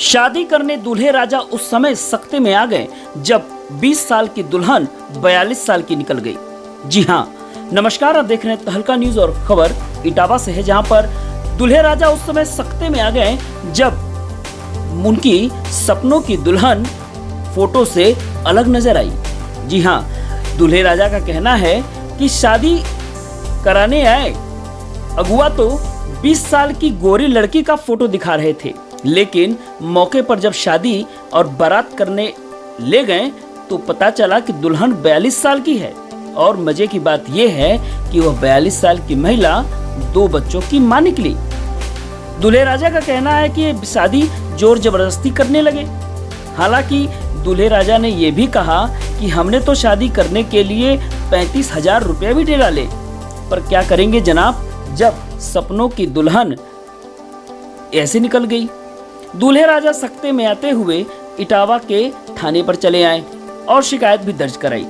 शादी करने दूल्हे राजा उस समय सख्ते में आ गए जब 20 साल की दुल्हन 42 साल की निकल गई। जी हाँ, नमस्कार, आप देख रहे हैं तहलका न्यूज और खबर इटावा से है, जहां पर दूल्हे राजा उस समय सख्ते में आ गए जब उनकी सपनों की दुल्हन फोटो से अलग नजर आई। जी हाँ, दूल्हे राजा का कहना है कि शादी कराने आए अगुआ तो 20 साल की गोरी लड़की का फोटो दिखा रहे थे, लेकिन मौके पर जब शादी और बारात करने ले गए तो पता चला कि दुल्हन 42 साल की है। और मजे की बात यह है कि वह 42 साल की महिला 2 बच्चों की मां निकली। दूल्हे राजा का कहना है कि ये शादी जोर जबरदस्ती करने लगे। हालांकि दूल्हे राजा ने यह भी कहा कि हमने तो शादी करने के लिए 35,000 रुपये भी दे डाले, पर क्या करेंगे जनाब, जब सपनों की दुल्हन ऐसे निकल गई। दूल्हे राजा सख्ते में आते हुए इटावा के थाने पर चले आए और शिकायत भी दर्ज कराई।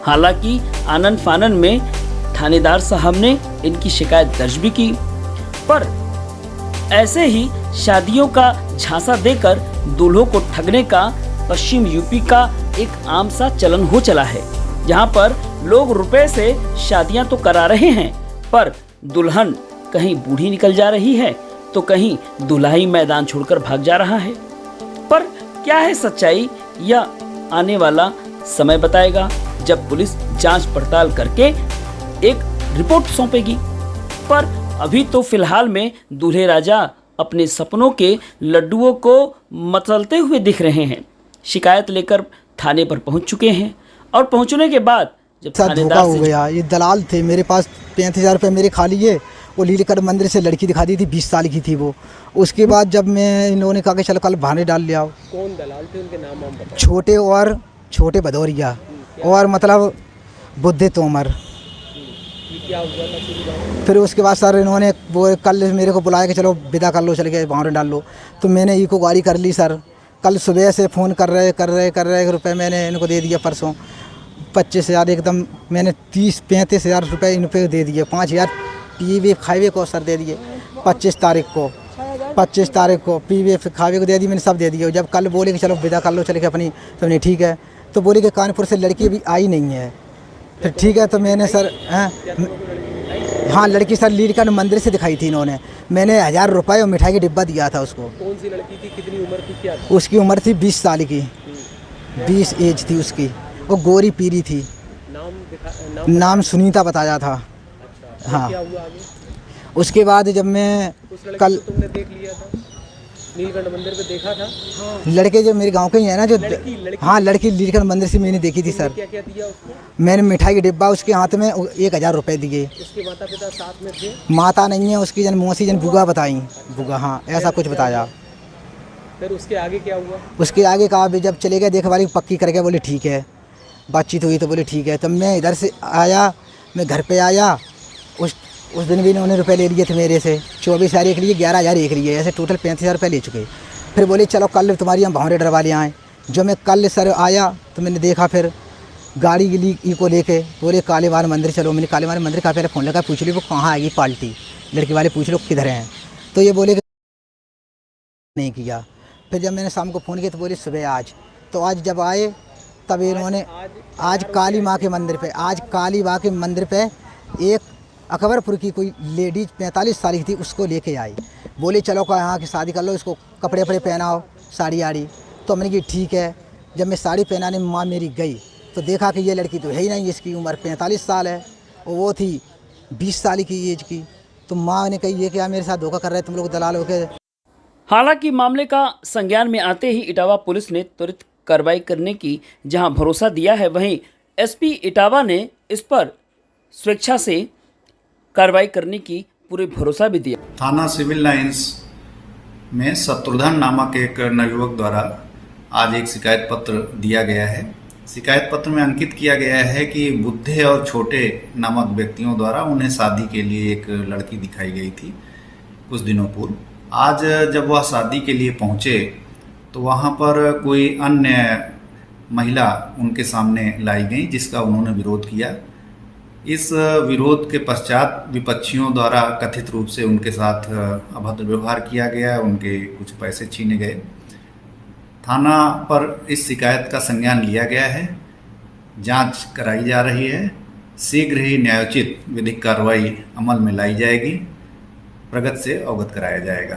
हालांकि आनन फानन में थानेदार साहब ने इनकी शिकायत दर्ज भी की, पर ऐसे ही शादियों का झांसा देकर दूल्हों को ठगने का पश्चिम यूपी का एक आम सा चलन हो चला है, जहां पर लोग रुपए से शादियां तो करा रहे हैं, पर दुल्हन कहीं बूढ़ी निकल जा रही है तो कहीं दुल्हाई मैदान छोड़कर भाग जा रहा है। पर क्या है सच्चाई, यह आने वाला समय बताएगा, जब पुलिस जांच पड़ताल करके एक रिपोर्ट सौंपेगी। पर अभी तो फिलहाल में दूल्हे राजा अपने सपनों के लड्डुओं को मसलते हुए दिख रहे हैं। शिकायत लेकर थाने पर पहुंच चुके हैं और पहुंचने के बाद जब थानेदार हो गया, ये दलाल थे, मेरे पास 35,000 रुपये मेरे खा लिए। वो लीलकंठ मंदिर से लड़की दिखा दी थी, 20 साल की थी वो। उसके बाद जब मैं इन लोगों ने कहा कि चलो कल बहाने डाल लिया। कौन दलाल थे, उनके नाम हम बताएं। छोटे भदौरिया और मतलब बुद्धे तोमर। क्या हुआ था पूरी बात? फिर उसके बाद सर इन्होंने वो कल मेरे को बुलाया कि चलो विदा कर लो, चल के बहाने डाल लो। तो मैंने इको गाड़ी कर ली सर। कल सुबह से फ़ोन कर रहे रुपये मैंने इनको दे दिया। परसों 25,000 एकदम मैंने 35,000 रुपये इन पे दे दिए। 5,000 पीवे खावे को सर दे दिए। 25 तारीख को पीवे खावे को दे दी, मैंने सब दे दिए। जब कल बोले कि चलो विदा कर लो, चले के अपनी, तो नहीं ठीक है। तो बोले कि कानपुर से लड़की अभी आई नहीं है। फिर ठीक है, तो मैंने सर हाँ लड़की सर लीलकंठ मंदिर से दिखाई थी इन्होंने। मैंने 1,000 रुपये और मिठाई का डिब्बा दिया था उसको। कौन सी लड़की थी, कितनी उम्र थी, क्या थी? उसकी उम्र थी 20 साल की, 20 एज थी उसकी। वो गोरी पीरी थी। नाम सुनीता बताया था। अच्छा, हाँ। क्या हुआ आगे? उसके बाद जब मैं कल तुमने देख लिया था, नीलकंठ मंदिर पे देखा था? हाँ। लड़के जो मेरे गांव के ही है ना, जो लड़की हाँ लड़की लीलकंठ मंदिर से मैंने देखी थी सर। क्या क्या दिया उसको? मैंने मिठाई का डिब्बा उसके हाथ में 1,000 रुपये दिए। उसके माता पिता साथ में थे? माता नहीं है उसकी, जन मौसी जन बुआ बताई, बुआ हाँ ऐसा कुछ बताया। फिर उसके आगे क्या हुआ? उसके आगे कहा भी जब चले गए देख वाली पक्की करके, बोले ठीक है। बातचीत हुई तो बोले ठीक है। तब मैं इधर से आया, मैं घर पे आया। उस दिन भी इन्होंने रुपए ले लिए थे मेरे से। 24,000 एक लिए, 11,000 एक लिए, ऐसे टोटल 35,000 रुपये ले चुके। फिर बोले चलो कल तुम्हारी हम भावरे डरवा ले आएँ। जो मैं कल सर आया तो मैंने देखा, फिर गाड़ी ली को लेके बोले कालीवार मंदिर चलो। मैंने कालीवार मंदिर का पहले फ़ोन लगा, पूछ ली वो कहाँ आएगी पार्टी, लड़की वाले पूछ लो किधर हैं। तो ये बोले कि नहीं किया। फिर जब मैंने शाम को फ़ोन किया तो बोले सुबह आज। तो आज जब आए तब इन्होंने आज काली माँ के मंदिर पे एक अकबरपुर की कोई लेडीज 45 साल की थी, उसको लेके आई। बोले चलो का यहाँ की शादी कर लो, इसको कपड़े वपड़े पहनाओ, साड़ी आड़ी। तो मैंने कहा ठीक है। जब मैं साड़ी पहनाने में माँ मेरी गई तो देखा कि ये लड़की तो है ही नहीं, इसकी उम्र 45 साल है और वो थी 20 साल की एज की। तो माँ ने कही ये क्या मेरे साथ धोखा कर रहे तुम लोग दलाल हो के। हालांकि मामले का संज्ञान में आते ही इटावा पुलिस ने त्वरित कार्रवाई करने की जहां भरोसा दिया है, वहीं एसपी इटावा ने इस पर स्वेच्छा से कार्रवाई करने की पूरे भरोसा भी दिया। थाना सिविल लाइंस में शत्रुघ्न नामक एक नवयुवक द्वारा आज एक शिकायत पत्र दिया गया है। शिकायत पत्र में अंकित किया गया है कि बुद्धे और छोटे नामक व्यक्तियों द्वारा उन्हें शादी के लिए एक लड़की दिखाई गई थी कुछ दिनों पूर्व। आज जब वह शादी के लिए पहुंचे तो वहां पर कोई अन्य महिला उनके सामने लाई गई, जिसका उन्होंने विरोध किया इस विरोध के पश्चात विपक्षियों द्वारा कथित रूप से उनके साथ अभद्र व्यवहार किया गया, उनके कुछ पैसे छीने गए। थाना पर इस शिकायत का संज्ञान लिया गया है, जांच कराई जा रही है। शीघ्र ही न्यायोचित विधिक कार्रवाई अमल में लाई जाएगी, प्रगति से अवगत कराया जाएगा।